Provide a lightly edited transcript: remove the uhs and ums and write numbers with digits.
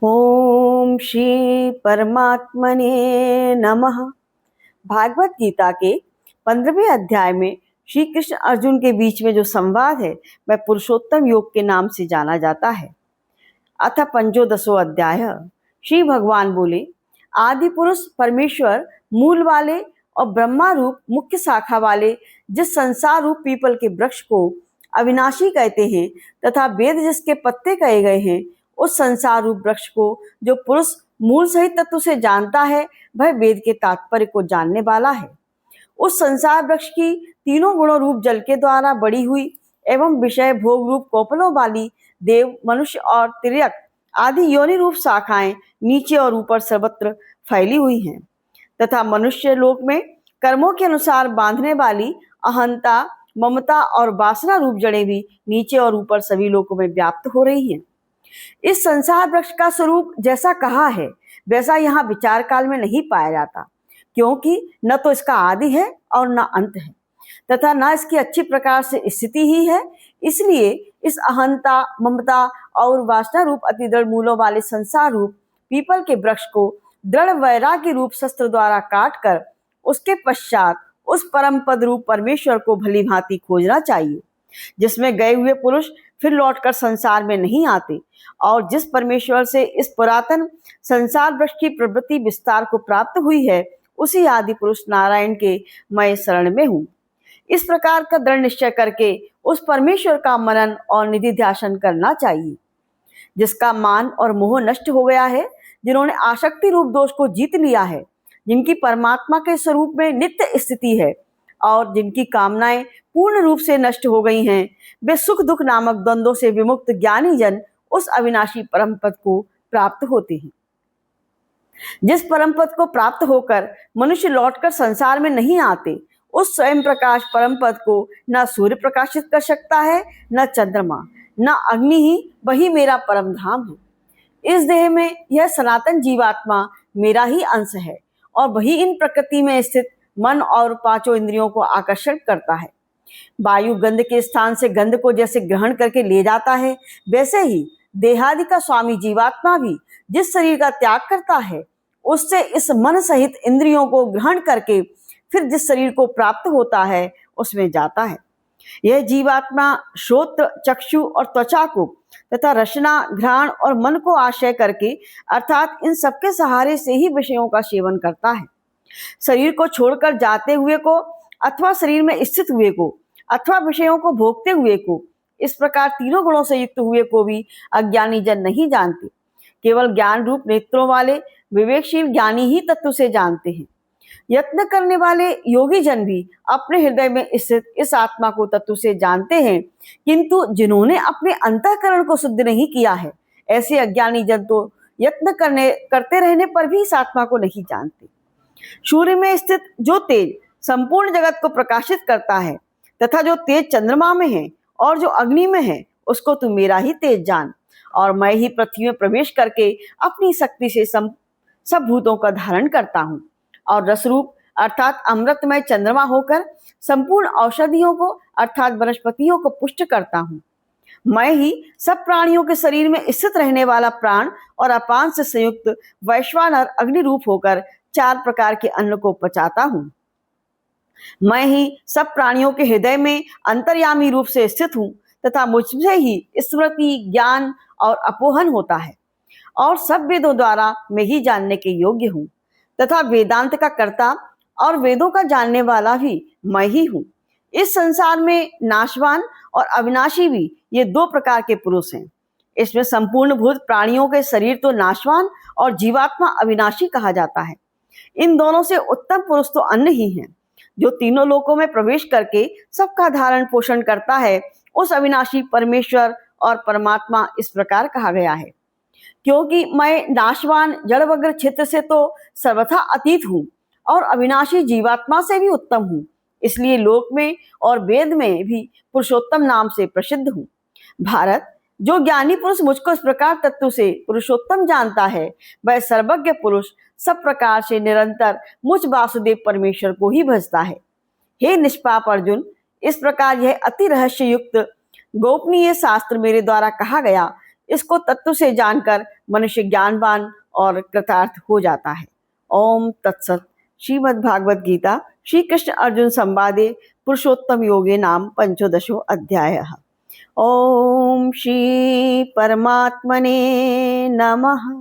ओम श्री परमात्मने नमः। भागवत गीता के 15वें अध्याय में श्री कृष्ण अर्जुन के बीच में जो संवाद है वह पुरुषोत्तम योग के नाम से जाना जाता है। अथ पंचोदशो अध्याय। श्री भगवान बोले, आदि पुरुष परमेश्वर मूल वाले और ब्रह्मा रूप मुख्य शाखा वाले जिस संसार रूप पीपल के वृक्ष को अविनाशी कहते हैं तथा वेद जिसके पत्ते कहे गए हैं, उस संसार रूप वृक्ष को जो पुरुष मूल सहित तत्व से जानता है वह वेद के तात्पर्य को जानने वाला है। उस संसार वृक्ष की तीनों गुणों रूप जल के द्वारा बड़ी हुई एवं विषय भोग रूप कोपलों वाली देव, मनुष्य और तिर्यक आदि योनि रूप शाखाएं नीचे और ऊपर सर्वत्र फैली हुई हैं तथा मनुष्य लोक में कर्मों के अनुसार बांधने वाली अहंता, ममता और वासना रूप जड़ें भी नीचे और ऊपर सभी लोकों में व्याप्त हो रही हैं। इस संसार वृक्ष का स्वरूप जैसा कहा है वैसा यहाँ विचार काल में नहीं पाया जाता, क्योंकि न तो इसका आदि है और न अंत है तथा न इसकी अच्छी प्रकार से स्थिति ही है। इसलिए इस अहंता, ममता और वासना रूप अति दृढ़ मूलों वाले संसार रूप पीपल के वृक्ष को दृढ़ वैराग्य रूप शस्त्र द्वारा काट कर उसके पश्चात उस परम पद रूप परमेश्वर को भली भांति खोजना चाहिए, जिसमें गए हुए पुरुष फिर लौटकर संसार में नहीं आते और जिस परमेश्वर से इस पुरातन संसार वृक्ष की प्रवृत्ति विस्तार को प्राप्त हुई है, उसी आदि पुरुष नारायण के मैं शरण में हूँ। इस प्रकार का दृढ़ निश्चय करके उस परमेश्वर का मनन और निधि ध्यान करना चाहिए, जिसका मान और मोह नष्ट हो गया है, जिन्होंने आसक्ति रूप दोष को जीत लिया है, जिनकी परमात्मा के स्वरूप में नित्य स्थिति है और जिनकी कामनाएं पूर्ण रूप से नष्ट हो गई हैं, वे सुख दुख नामक द्वंद्वों से विमुक्त ज्ञानी जन उस अविनाशी परम पद को प्राप्त होते हैं। जिस परम पद को प्राप्त होकर मनुष्य लौटकर संसार में नहीं आते, उस स्वयं प्रकाश परम पद को न सूर्य प्रकाशित कर सकता है, न चंद्रमा, न अग्नि, ही वही मेरा परम धाम है। इस देह में यह सनातन जीवात्मा मेरा ही अंश है और वही इन प्रकृति में स्थित मन और पांचों इंद्रियों को आकर्षण करता है। वायु गंध के स्थान से गंध को जैसे ग्रहण करके ले जाता है, वैसे ही देहादि का स्वामी जीवात्मा भी जिस शरीर का त्याग करता है, उससे इस मन सहित इंद्रियों को ग्रहण करके फिर जिस शरीर को प्राप्त होता है उसमें जाता है। यह जीवात्मा श्रोत्र, चक्षु और त्वचा को तथा रसना, घ्राण और मन को आश्रय करके अर्थात इन सबके सहारे से ही विषयों का सेवन करता है। शरीर को छोड़कर जाते हुए को अथवा शरीर में स्थित हुए को अथवा विषयों को भोगते हुए को, इस प्रकार तीनों गुणों से युक्त हुए को भी अज्ञानी जन नहीं जानते। केवल ज्ञान रूप नेत्रों वाले विवेकशील ज्ञानी ही तत्व से जानते हैं। यत्न करने वाले योगी जन भी अपने हृदय में स्थित इस आत्मा को तत्व से जानते हैं, किंतु जिन्होंने अपने अंतःकरण को शुद्ध नहीं किया है, ऐसे अज्ञानी जन तो यत्न करते रहने पर भी इस आत्मा को नहीं जानते। सूर्य में स्थित जो तेज संपूर्ण जगत को प्रकाशित करता है तथा जो तेज चंद्रमा में है और जो अग्नि में है, उसको तू मेरा ही तेज जान और मैं ही पृथ्वी में प्रवेश करके अपनी शक्ति से सब भूतों का धारण करता हूँ और रसरूप अर्थात अमृतमय चंद्रमा होकर संपूर्ण औषधियों को अर्थात वनस्पतियों को पुष्ट करता हूँ। मैं ही सब प्राणियों के शरीर में स्थित रहने वाला प्राण और अपान से संयुक्त वैश्वानर अग्नि रूप होकर 4 प्रकार के अन्न को पचाता हूँ। मैं ही सब प्राणियों के हृदय में अंतर्यामी रूप से स्थित हूँ तथा मुझसे ही स्मृति, ज्ञान और अपोहन होता है और सब वेदों द्वारा मैं ही जानने के योग्य हूँ तथा वेदांत का कर्ता और वेदों का जानने वाला भी मैं ही हूँ। इस संसार में नाशवान और अविनाशी भी ये 2 प्रकार के पुरुष हैं। इसमें संपूर्ण भूत प्राणियों के शरीर तो नाशवान और जीवात्मा अविनाशी कहा जाता है। इन दोनों से उत्तम पुरुष तो अन्य ही हैं, जो तीनों लोकों में प्रवेश करके सबका धारण पोषण करता है। उस अविनाशी परमेश्वर और परमात्मा इस प्रकार कहा गया है, क्योंकि मैं नाशवान जड़ वग्र क्षेत्र से तो सर्वथा अतीत हूँ और अविनाशी जीवात्मा से भी उत्तम हूँ, इसलिए लोक में और वेद में भी पुरुषोत्तम नाम से प्रसिद्ध हूँ। भारत, जो ज्ञानी पुरुष मुझको इस प्रकार तत्व से पुरुषोत्तम जानता है, वह सर्वज्ञ पुरुष सब प्रकार से निरंतर मुझ वासुदेव परमेश्वर को ही भजता है। हे निष्पाप अर्जुन, इस प्रकार यह अति रहस्य युक्त गोपनीय शास्त्र मेरे द्वारा कहा गया इसको तत्व से जानकर मनुष्य ज्ञानवान और कृतार्थ हो जाता है। ओम तत्सत। श्रीमद् भागवत गीता श्री कृष्ण अर्जुन संवादे पुरुषोत्तम योगे नाम पंचोदशो अध्यायः। ओम श्री परमात्मने नमः।